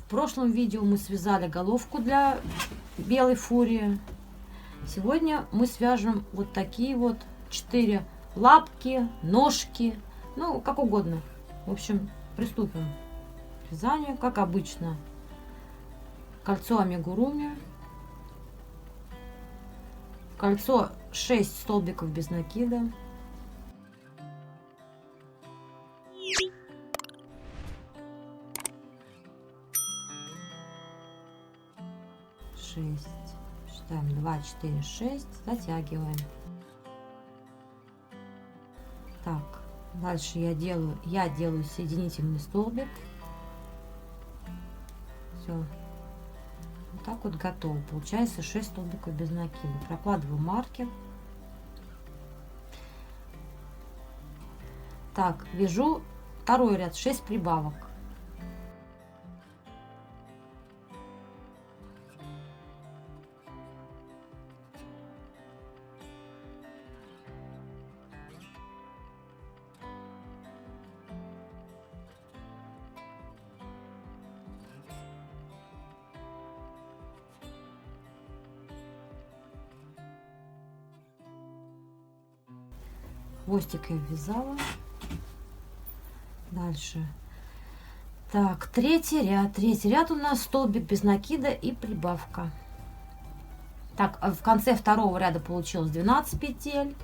В прошлом видео мы связали головку для белой фурии. Сегодня мы свяжем вот такие вот 4 лапки, ножки, ну как угодно. В общем, приступим к вязанию, как обычно. Кольцо амигуруми, кольцо 6 столбиков без накида, считаем 2, 4, 6, затягиваем. Так, дальше я делаю соединительный столбик. Все, вот так вот готово. Получается 6 столбиков без накида. Прокладываю маркер. Так, вяжу второй ряд, 6 прибавок. Хвостик я вязала. Дальше. Так, третий ряд. Третий ряд у нас столбик без накида и прибавка. Так, в конце второго ряда получилось 12 петель.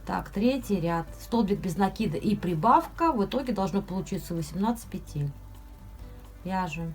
Так, третий ряд. Столбик без накида и прибавка. В итоге должно получиться 18 петель. Вяжем.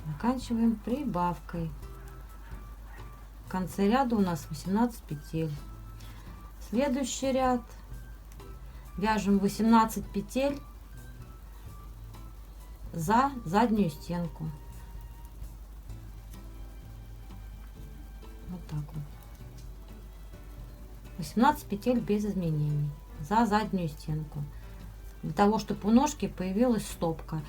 Заканчиваем прибавкой. В конце ряда у нас 18 петель. Следующий ряд. Вяжем 18 петель за заднюю стенку. Вот так вот. 18 петель без изменений за заднюю стенку. Для того, чтобы у ножки появилась стопка.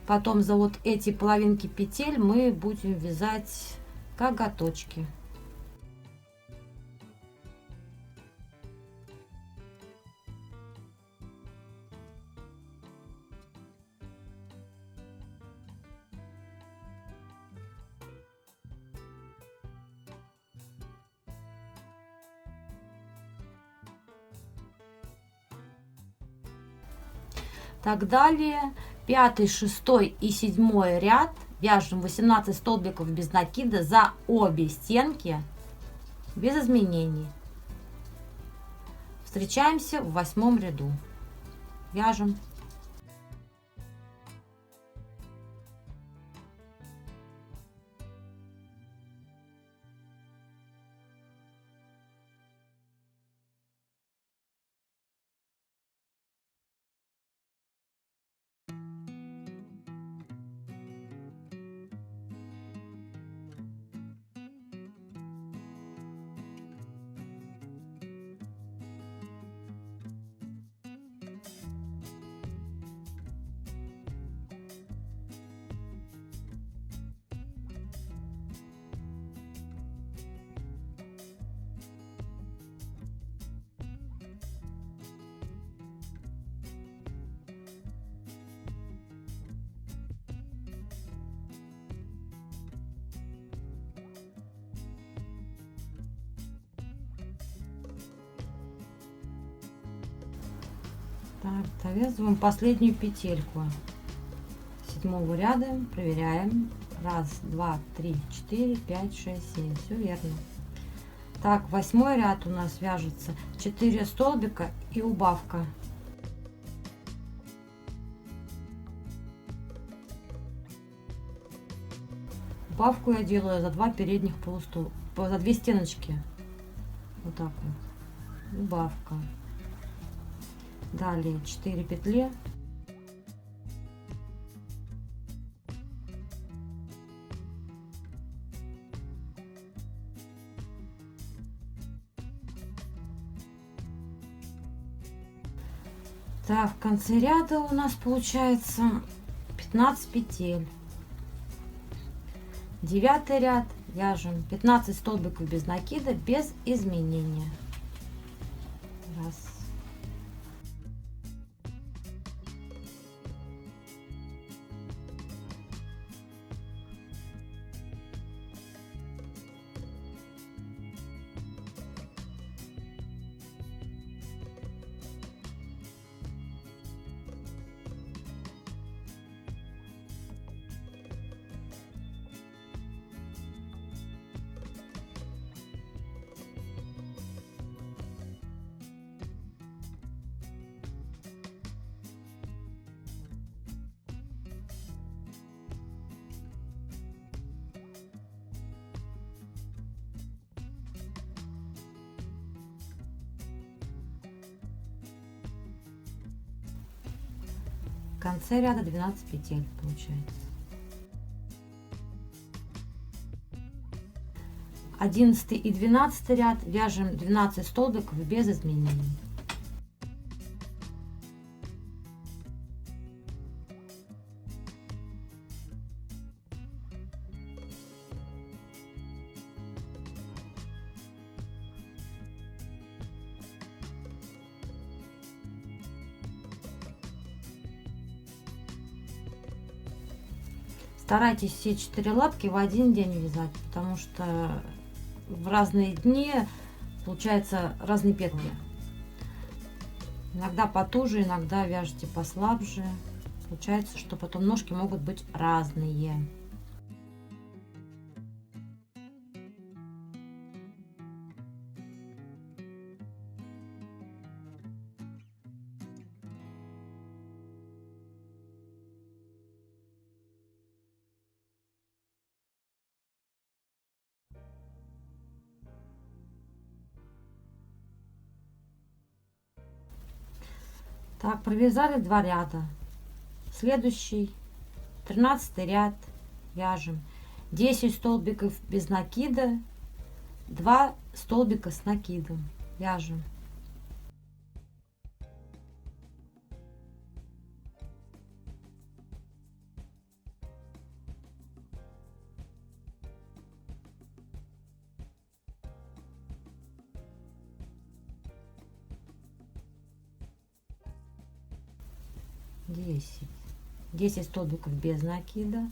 Потом за вот эти половинки петель мы будем вязать коготочки. Так, далее 5, 6 и 7 ряд вяжем 18 столбиков без накида за обе стенки без изменений. Встречаемся в 8 ряду. Вяжем. Так, довязываем последнюю петельку 7 ряда, проверяем. 1, 2, 3, 4, 5, 6, 7. Все верно. Так, 8 ряд у нас вяжется 4 столбика и убавка. Убавку я делаю за 2 передних полустолбика, за 2 стеночки. Вот так вот. Убавка. Далее 4 петли, Так, в конце ряда у нас получается 15 петель. 9 ряд вяжем 15 столбиков без накида, без изменения. Раз. В конце ряда 12 петель получается. 11 и 12 ряд вяжем 12 столбиков без изменений. Старайтесь все 4 лапки в один день вязать, потому что в разные дни получается разные петли. Иногда потуже, иногда вяжете послабже. Получается, что потом ножки могут быть разные. Так, провязали 2 ряда. Следующий 13 ряд вяжем 10 столбиков без накида, 2 столбика с накидом вяжем. Десять столбиков без накида,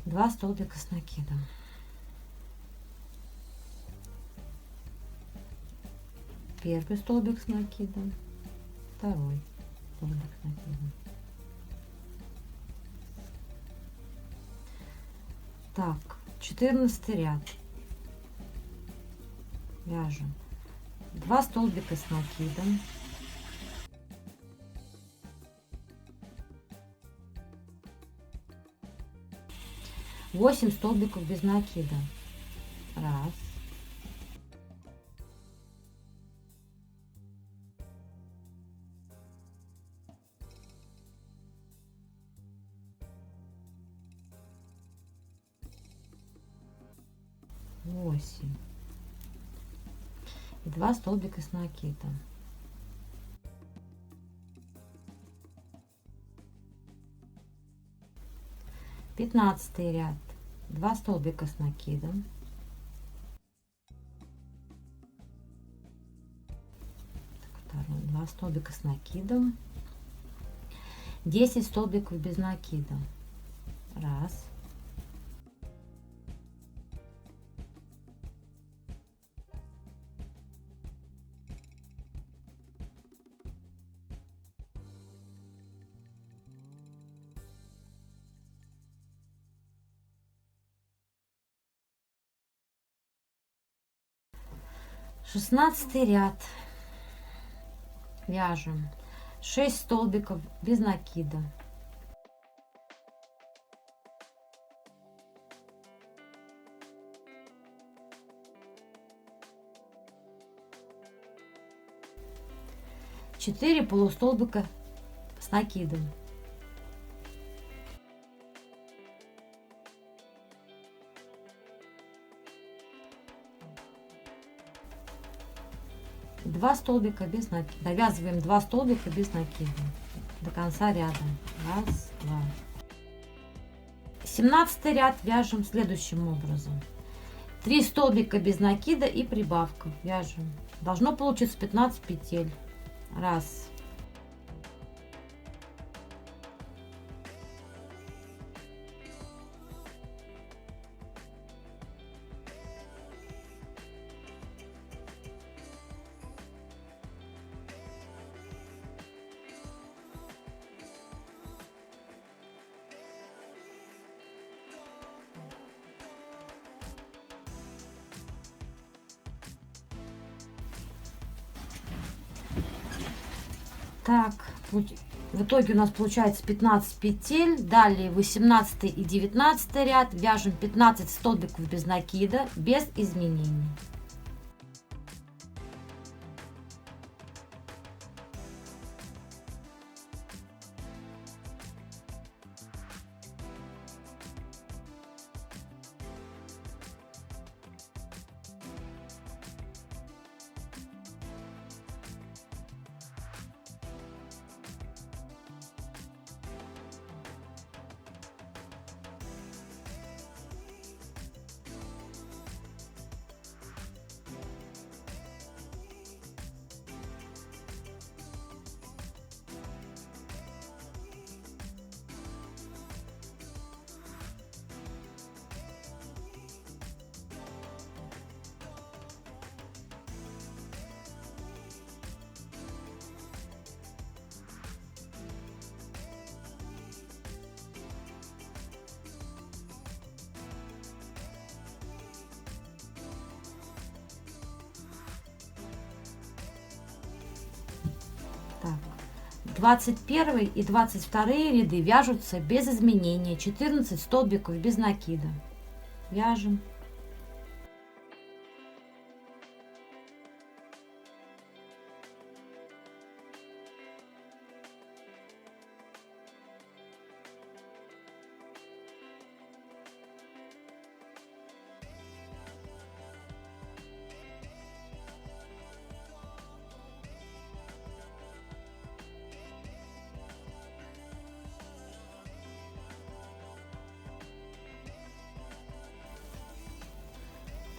2 столбика с накидом. Первый столбик с накидом, второй столбик с накидом. Так, 14 ряд вяжем 2 столбика с накидом, 8 столбиков без накида. Раз. Восемь. И 2 столбика с накидом. Пятнадцатый ряд 2 столбика с накидом, второй, 2 столбика с накидом, 10 столбиков без накида. Раз. Шестнадцатый ряд вяжем 6 столбиков без накида, четыре полустолбика с накидом, 8 2 столбика без накида. Довязываем 2 столбика без накида до конца ряда. Раз, два. 17 ряд вяжем следующим образом. 3 столбика без накида и прибавка. Вяжем. Должно получиться 15 петель. Раз. Так, в итоге у нас получается 15 петель. Далее 18 и 19 ряд вяжем 15 столбиков без накида, без изменений. Так, 21 и 22 ряды вяжутся без изменения. 14 столбиков без накида. Вяжем.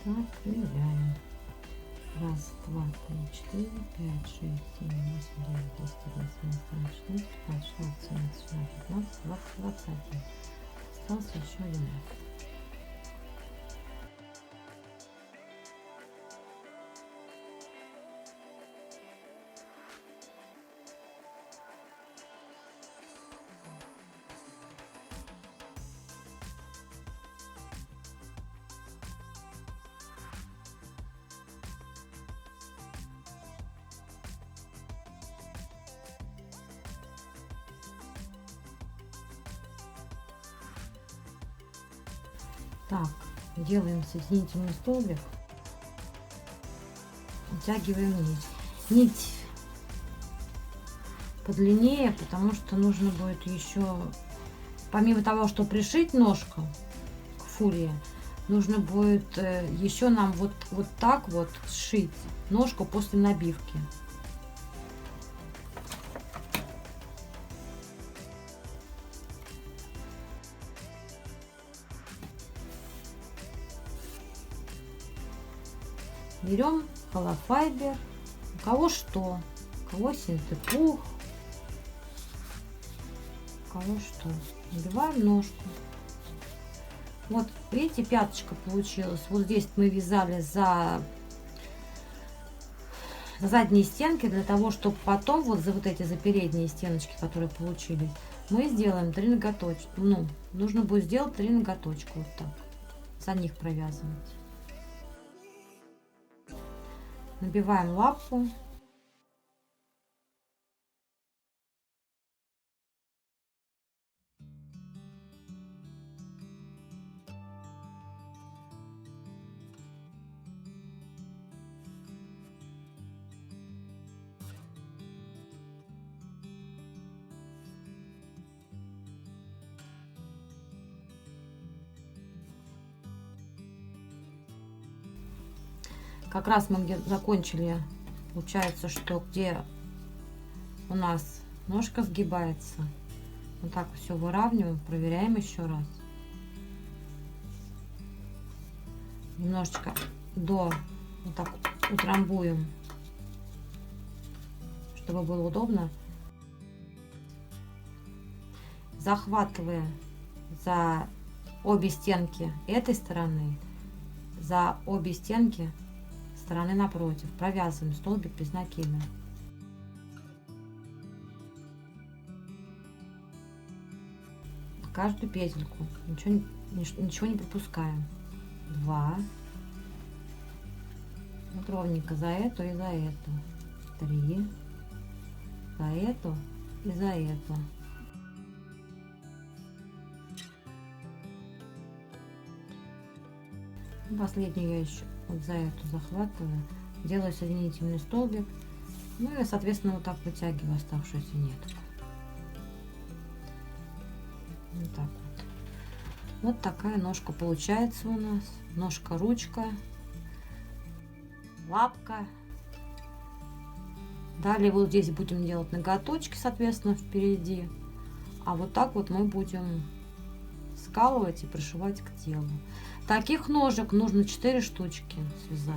Так, проверяем. Раз, два, три, четыре, пять, шесть, семь, восемь, девять, десять, одиннадцать, двенадцать, тринадцать, четырнадцать, пятнадцать, шестнадцать, семнадцать, восемнадцать, девятнадцать, двадцать, 21. Остался еще один ряд. Так, делаем соединительный столбик, вытягиваем нить. Нить подлиннее, потому что нужно будет еще, помимо того, что пришить ножку к фурии, нужно будет еще нам вот так вот сшить ножку после набивки. Берем холофайбер, у кого что, у кого синтепух, у кого что. Набиваем ножку. Вот, видите, пяточка получилась. Вот здесь мы вязали за задние стенки, для того, чтобы потом вот за эти за передние стеночки, которые получились, мы сделаем 3 ноготочка. Ну, нужно будет сделать 3 ноготочка вот так, за них провязывать. Набиваем лапку. Как раз мы закончили Получается, что где у нас ножка сгибается, вот так все выравниваем, проверяем еще раз. Немножечко до вот так утрамбуем, чтобы было удобно. Захватывая за обе стенки этой стороны, за обе стенки стороны напротив, провязываем столбик без накида. Каждую петельку, ничего не пропускаем. 2, вот ровненько за эту и за эту, 3, за эту и за эту. Последнюю я еще вот за эту захватываю, делаю соединительный столбик, ну и соответственно вот так вытягиваю оставшуюся нитку. Вот так вот. Вот такая ножка получается у нас. Ножка, ручка, лапка. Далее вот здесь будем делать ноготочки, соответственно, впереди. А вот так вот мы будем скалывать и пришивать к телу. Таких ножек нужно 4 штучки связать.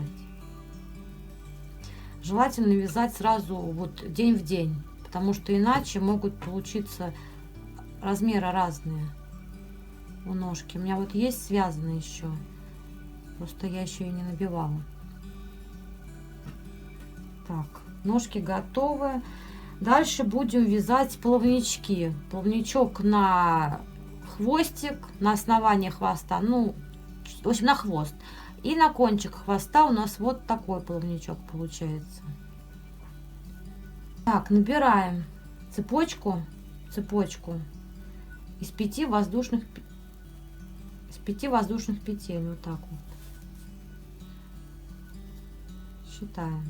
Желательно вязать сразу вот день в день, потому что иначе могут получиться размеры разные у ножки. У меня вот есть связано еще, просто я еще и не набивала. Так, ножки готовы. Дальше будем вязать плавнички. Плавничок на хвостик, на основание хвоста, ну, в общем, на хвост. И на кончик хвоста у нас вот такой плавничок получается. Так, набираем цепочку из 5 воздушных петель, вот так вот. Считаем.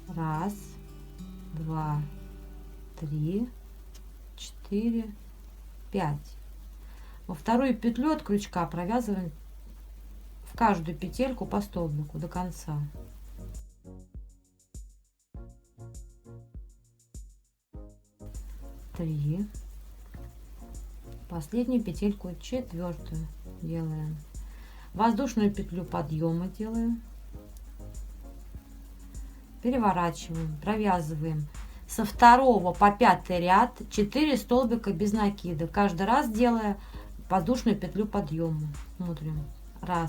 1, 2, 3, 4, 5. Во вторую петлю от крючка провязываем в каждую петельку по столбику до конца. Три. Последнюю петельку, 4-ю, делаем. Воздушную петлю подъема делаем. Переворачиваем, провязываем со 2 по 5 ряд 4 столбика без накида, каждый раз делая воздушную петлю подъема. Смотрим. 1,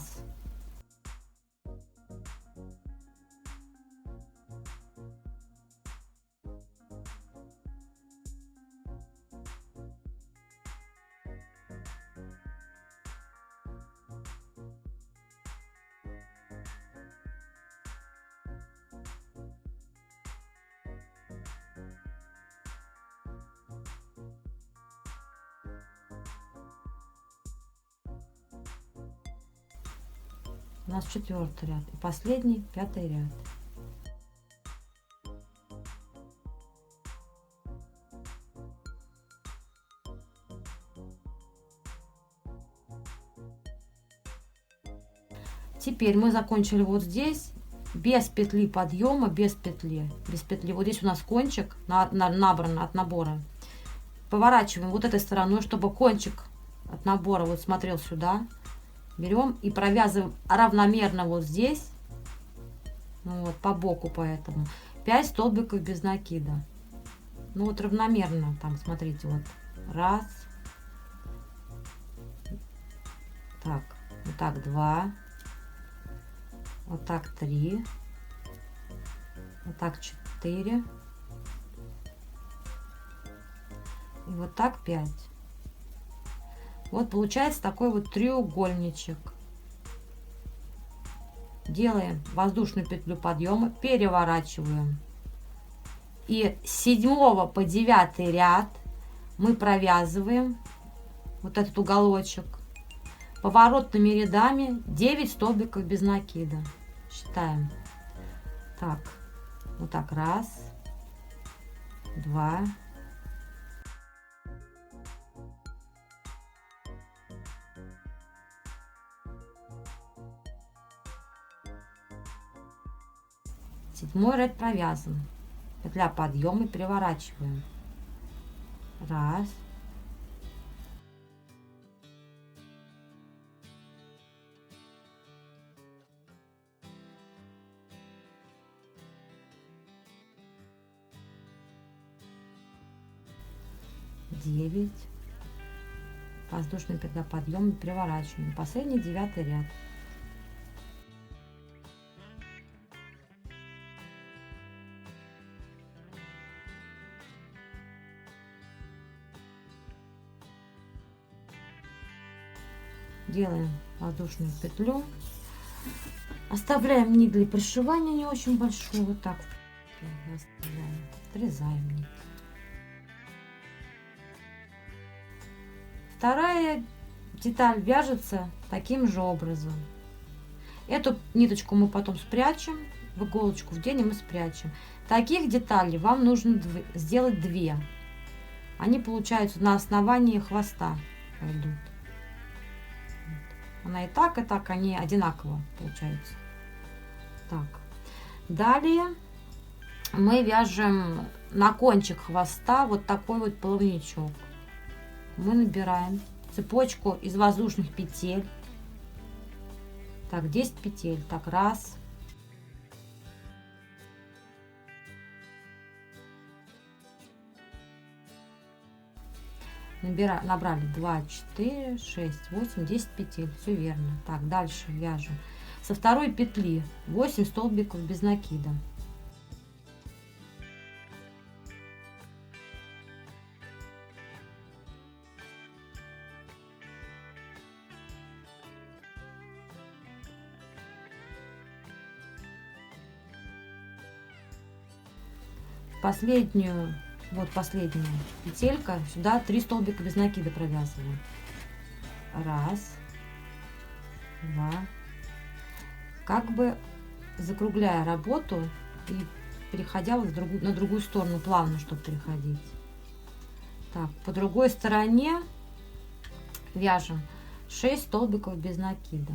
у нас 4-й ряд и последний 5-й ряд. Теперь мы закончили вот здесь без петли подъема, без петли. Вот здесь у нас кончик набран от набора. Поворачиваем вот этой стороной, чтобы кончик от набора вот смотрел сюда. Берем и провязываем равномерно вот здесь, ну вот по боку, поэтому 5 столбиков без накида. Ну вот равномерно, там смотрите, вот 1, так, вот так 2, вот так 3, вот так 4 и вот так 5. Вот получается такой вот треугольничек. Делаем воздушную петлю подъема, переворачиваем. И с 7 по 9 ряд мы провязываем вот этот уголочек поворотными рядами 9 столбиков без накида. Считаем. Так, вот так 1, 2, 3, 7 ряд провязан. Петля подъема, переворачиваем. Раз. Девять. Воздушная петля подъема, переворачиваем. Последний 9 ряд. Делаем воздушную петлю, оставляем нить для пришивания не очень большую, вот так оставляем, отрезаем нить. Вторая деталь вяжется таким же образом. Эту ниточку мы потом спрячем, в иголочку вденем и спрячем. Таких деталей вам нужно сделать 2. Они получаются на основании хвоста пойдут. Она и так, они одинаково получаются. Так. Далее мы вяжем на кончик хвоста вот такой вот плавничок. Мы набираем цепочку из воздушных петель. Так, 10 петель. Так, раз. Набрали 2, 4, 6, 8, 10 петель. Все верно. Так, дальше вяжем. Со второй петли 8 столбиков без накида. Последнюю, вот последняя петелька, сюда 3 столбика без накида провязываем. Раз, два, как бы закругляя работу и переходя вот на другую сторону, плавно, чтобы переходить. Так, по другой стороне вяжем 6 столбиков без накида.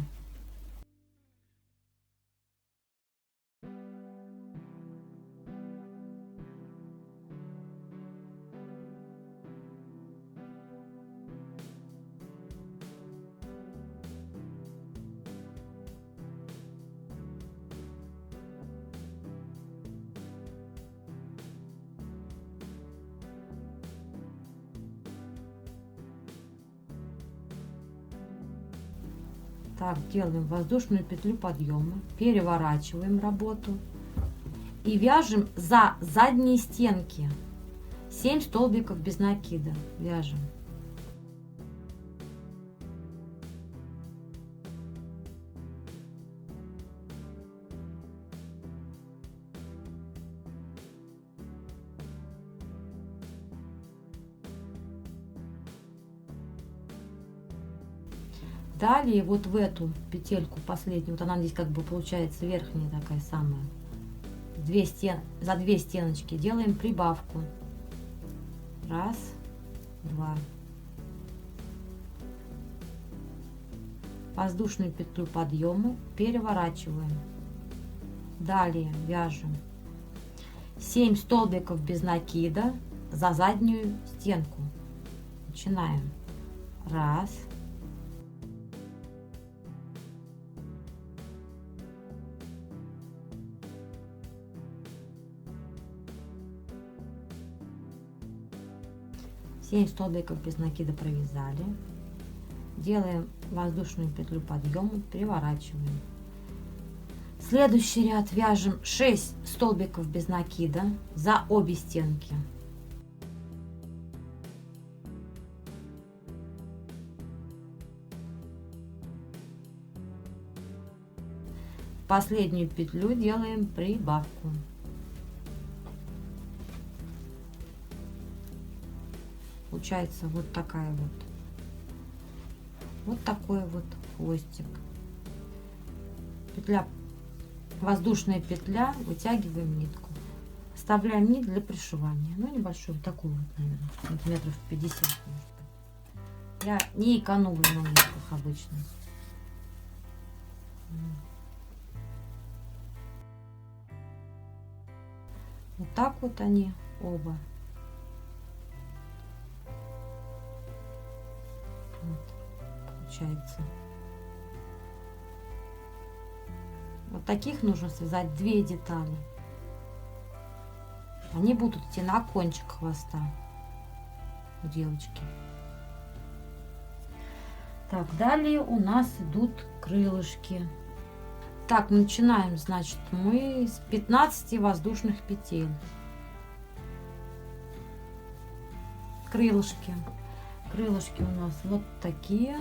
Так, делаем воздушную петлю подъема, переворачиваем работу и вяжем за задние стенки 7 столбиков без накида. Вяжем. Далее вот в эту петельку последнюю, вот она здесь как бы получается верхняя такая самая, за 2 стеночки делаем прибавку. Раз, два. Воздушную петлю подъема, переворачиваем. Далее вяжем 7 столбиков без накида за заднюю стенку. Начинаем. Раз. Семь столбиков без накида провязали. Делаем воздушную петлю подъема, переворачиваем. Следующий ряд вяжем 6 столбиков без накида за обе стенки. В последнюю петлю делаем прибавку. Получается вот такая вот такой вот хвостик. Петля, воздушная петля, вытягиваем нитку, оставляем нить для пришивания, ну небольшую, вот такую вот, наверное, сантиметров 50, может быть. Я не экономлю на нитках обычно. Вот так вот они оба. Вот, получается. Вот таких нужно связать 2 детали. Они будут идти на кончик хвоста у девочки. Так, далее у нас идут крылышки. Так, начинаем, значит, мы с 15 воздушных петель. Крылышки. Крылышки у нас вот такие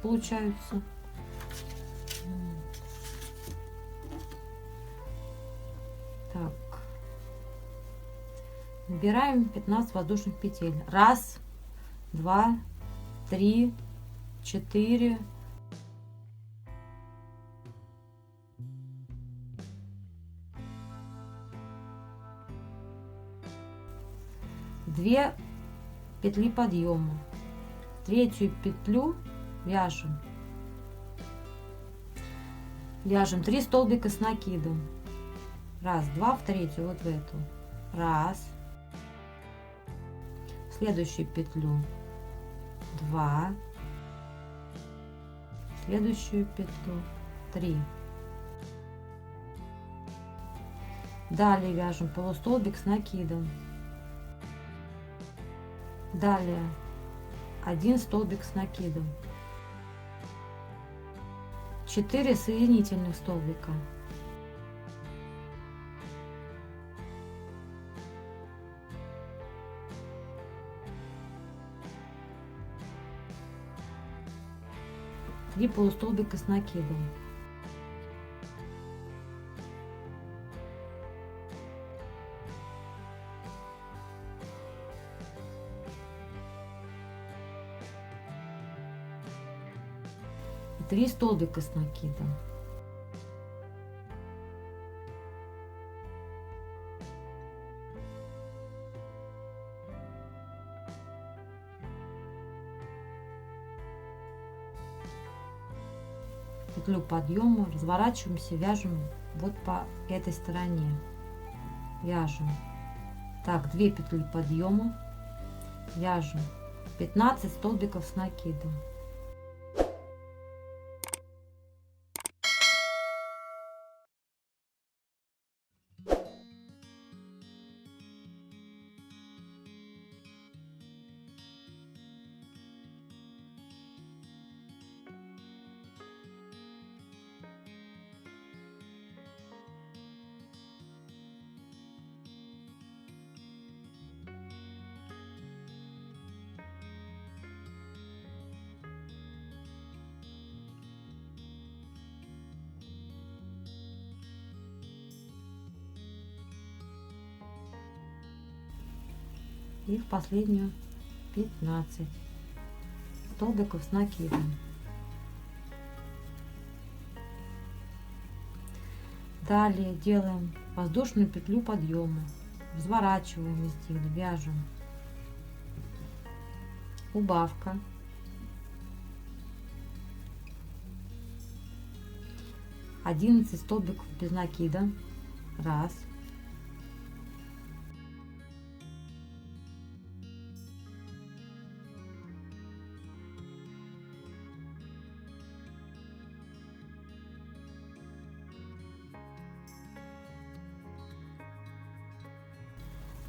получаются. Так. Набираем 15 воздушных петель. 1, 2, 3, 4. Две петли подъема. Третью петлю вяжем. Вяжем 3 столбика с накидом. 1, 2, в третью, вот в эту. 1. Следующую петлю 2. Следующую петлю 3. Далее вяжем полустолбик с накидом. Далее 1 столбик с накидом. 4 соединительных столбика. Три полустолбика с накидом. И 3 столбика с накидом. Петлю подъема, разворачиваемся, вяжем вот по этой стороне. Вяжем. Так, 2 петли подъема, вяжем 15 столбиков с накидом. И в последнюю 15 столбиков с накидом. Далее делаем воздушную петлю подъема, разворачиваем изгиб, вяжем убавка, 11 столбиков без накида, 1,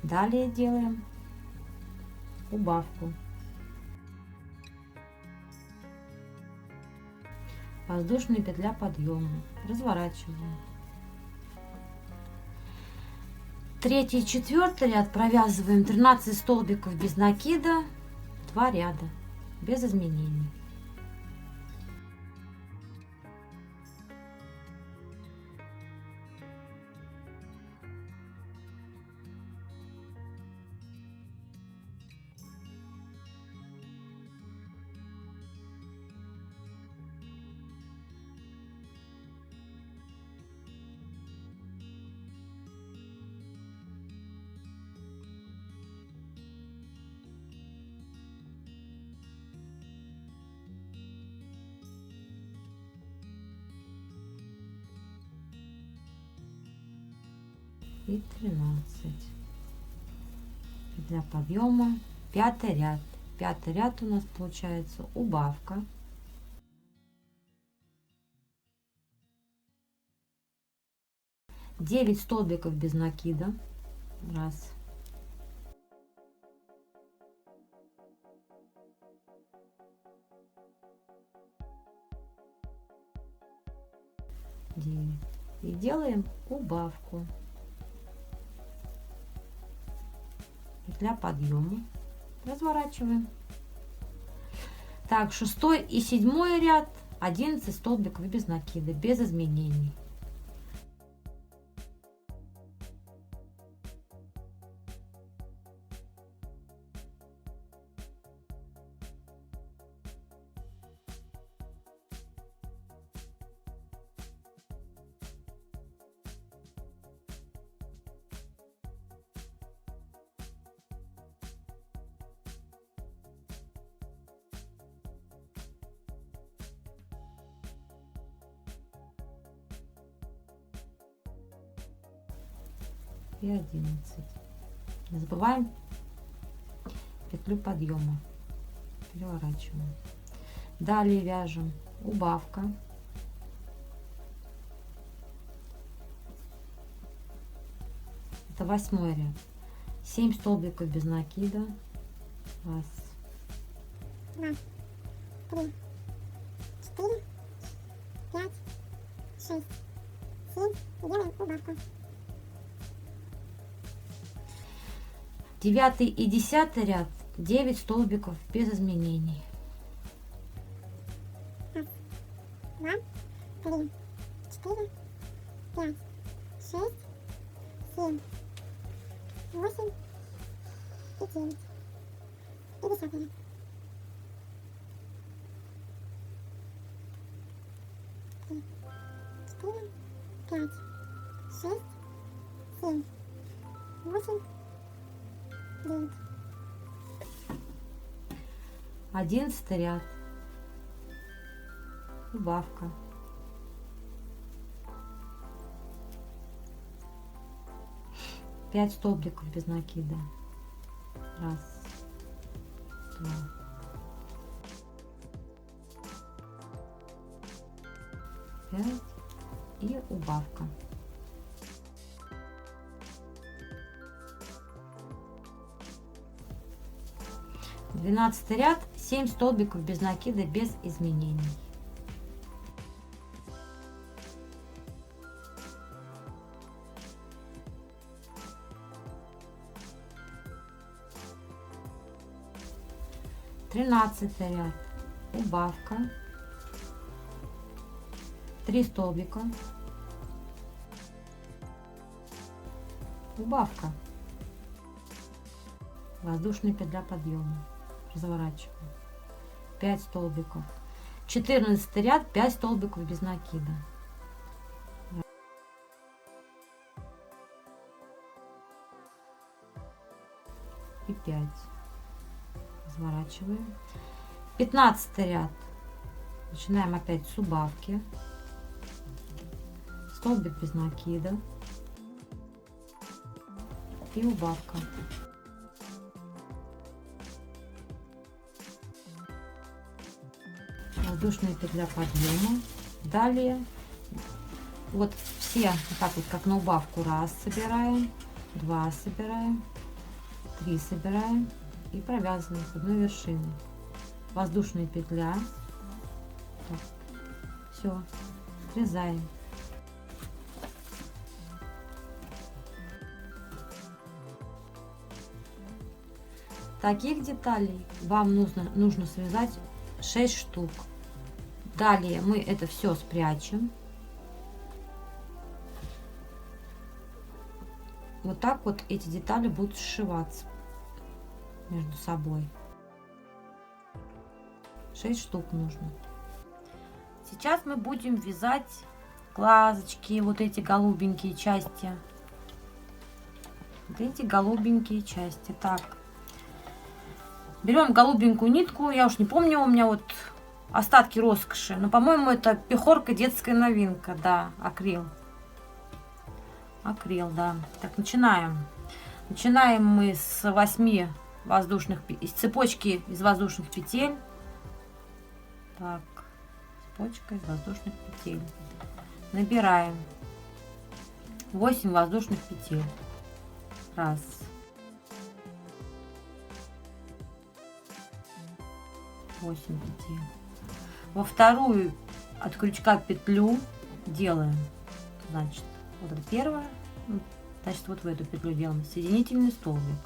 далее делаем убавку, воздушная петля подъема, разворачиваем. 3 и 4 ряд провязываем 13 столбиков без накида, 2 ряда без изменений. и 13. Петля подъема, 5-й ряд. 5-й ряд у нас получается убавка. Девять столбиков без накида. Раз. Девять. И делаем убавку. Петля подъема. Разворачиваем. Так, 6-й и 7-й ряд 11 столбиков без накида, без изменений. И 11. Не забываем петлю подъема. Переворачиваем. Далее вяжем убавка. Это 8-й ряд. 7 столбиков без накида. Раз. 2, 3, 4, 5, 6, 7. Делаем убавку. 9-й и 10-й ряд 9 столбиков без изменений. 1, 2, 3, 4, 5, 6, 7, 8 и 9. И 10-й ряд. 3, 4, 5, 6, 7, 8, 9. 11-й ряд. Убавка. Пять столбиков без накида. Раз, два. Пять. И убавка. Двенадцатый ряд, 7 столбиков без накида, без изменений. Тринадцатый ряд, убавка, 3 столбика, убавка, воздушная петля подъема. Разворачиваем. 5 столбиков. 14 ряд, 5 столбиков без накида. И 5. Разворачиваем. 15 ряд. Начинаем опять с убавки. Столбик без накида. И убавка. Воздушная петля подъема. Далее вот все вот так вот как на убавку. Раз собираем, 2 собираем, 3 собираем и провязываем с одной вершины. Воздушная петля. Все, срезаем. Таких деталей вам нужно связать 6 штук. Далее мы это все спрячем. Вот так вот эти детали будут сшиваться между собой. 6 штук нужно. Сейчас мы будем вязать глазочки, вот эти голубенькие части. Вот эти голубенькие части. Так. Берем голубенькую нитку. Я уж не помню, у меня вот остатки роскоши. Но, по-моему, это пехорка детская новинка. Да, акрил. Акрил, да. Так, начинаем. Начинаем мы с 8 воздушных, из цепочки из воздушных петель. Так, цепочка из воздушных петель. Набираем 8 воздушных петель. Раз. Восемь петель. Во вторую от крючка петлю делаем, значит, вот это первая, значит, вот в эту петлю делаем соединительный столбик.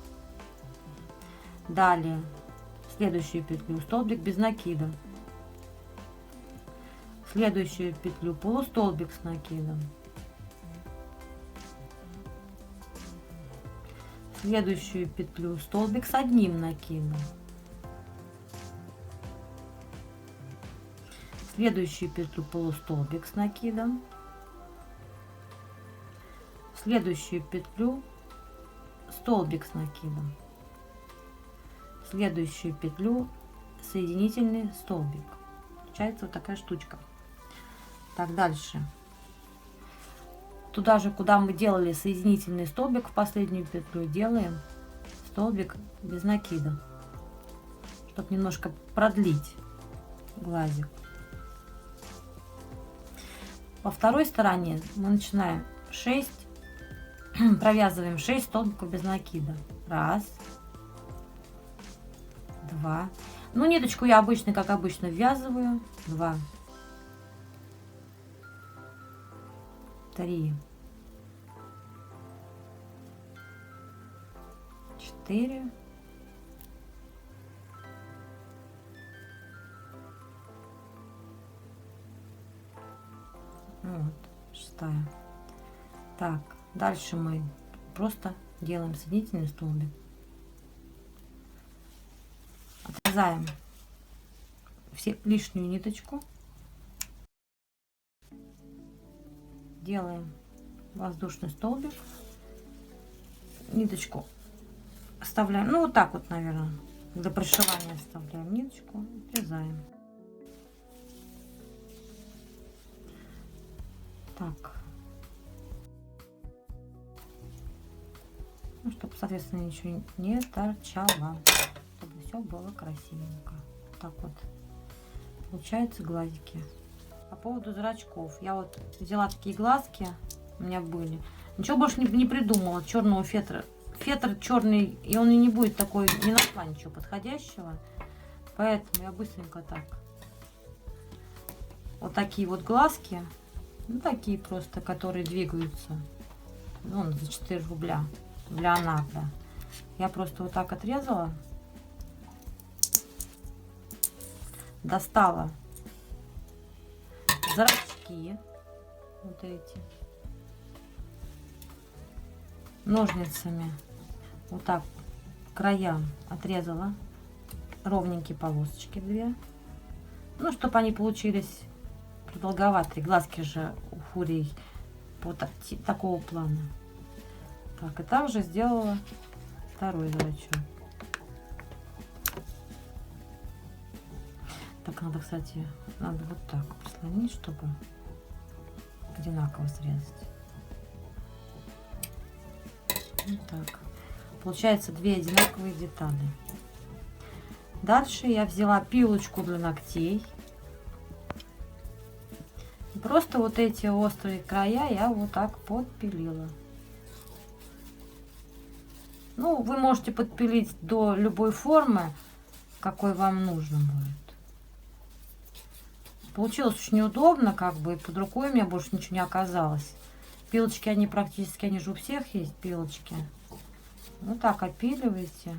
Далее следующую петлю столбик без накида, следующую петлю полустолбик с накидом, следующую петлю столбик с одним накидом, следующую петлю полустолбик с накидом, следующую петлю столбик с накидом, следующую петлю соединительный столбик. Получается вот такая штучка. Так, дальше. Туда же, куда мы делали соединительный столбик, в последнюю петлю делаем столбик без накида, чтобы немножко продлить глазик. Во второй стороне мы начинаем 6, провязываем 6 столбиков без накида. Раз, два. Ну, ниточку я обычно, как обычно, ввязываю. 2, 3, 4, 6. Так, дальше мы просто делаем соединительный столбик. Отрезаем все лишнюю ниточку. Делаем воздушный столбик. Ниточку оставляем, ну вот так вот, наверное, для прошивания оставляем ниточку, отрезаем. Так. Ну, чтобы, соответственно, ничего не торчало. Чтобы все было красивенько. Так вот. Получаются глазики. По поводу зрачков. Я вот взяла такие глазки. У меня были. Ничего больше не придумала. Черного фетра. Фетр черный. И он и не будет такой. Не нашла ничего подходящего. Поэтому я быстренько так. Вот такие вот глазки. Ну, такие просто, которые двигаются. Ну, за 4 рубля. Леонардо. Я просто вот так отрезала. Достала зрачки. Вот эти. Ножницами. Вот так краям отрезала. Ровненькие полосочки 2. Ну, чтобы они получились продолговатые. Глазки же у фурий вот такого плана. Так, и также сделала второй зрачок. Так, надо, кстати, надо вот так прислонить, чтобы одинаково срезать. Вот так. Получается 2 одинаковые детали. Дальше я взяла пилочку для ногтей. И просто вот эти острые края я вот так подпилила. Ну, вы можете подпилить до любой формы, какой вам нужно будет. Получилось очень неудобно, как бы, и под рукой у меня больше ничего не оказалось. Пилочки, они практически, они же у всех есть пилочки. Вот так опиливаете.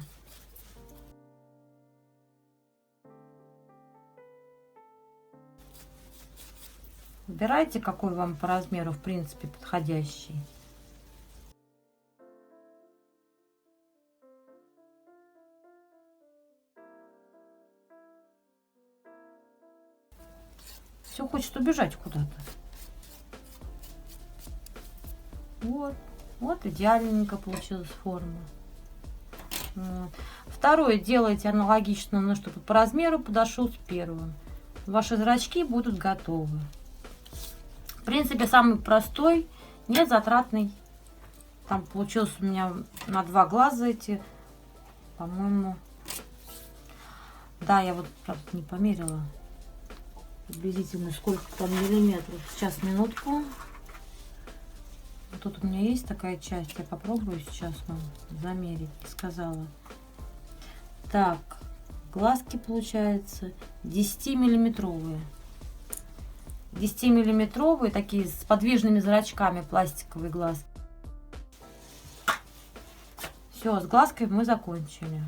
Выбирайте, какой вам по размеру, в принципе, подходящий. Все хочет убежать куда-то. Вот. Вот идеальненько получилась форма. Вот. Второе делаете аналогично, но чтобы по размеру подошел с первым. Ваши зрачки будут готовы. В принципе, самый простой, незатратный Там получилось у меня на 2 глаза эти, по-моему. Да, я вот, правда, не померила приблизительно, сколько там миллиметров. Сейчас, минутку. Вот тут у меня есть такая часть. Я попробую сейчас вам замерить, сказала. Так, глазки получается 10-миллиметровые. 10-миллиметровые, такие с подвижными зрачками, пластиковые глазки. Все, с глазкой мы закончили.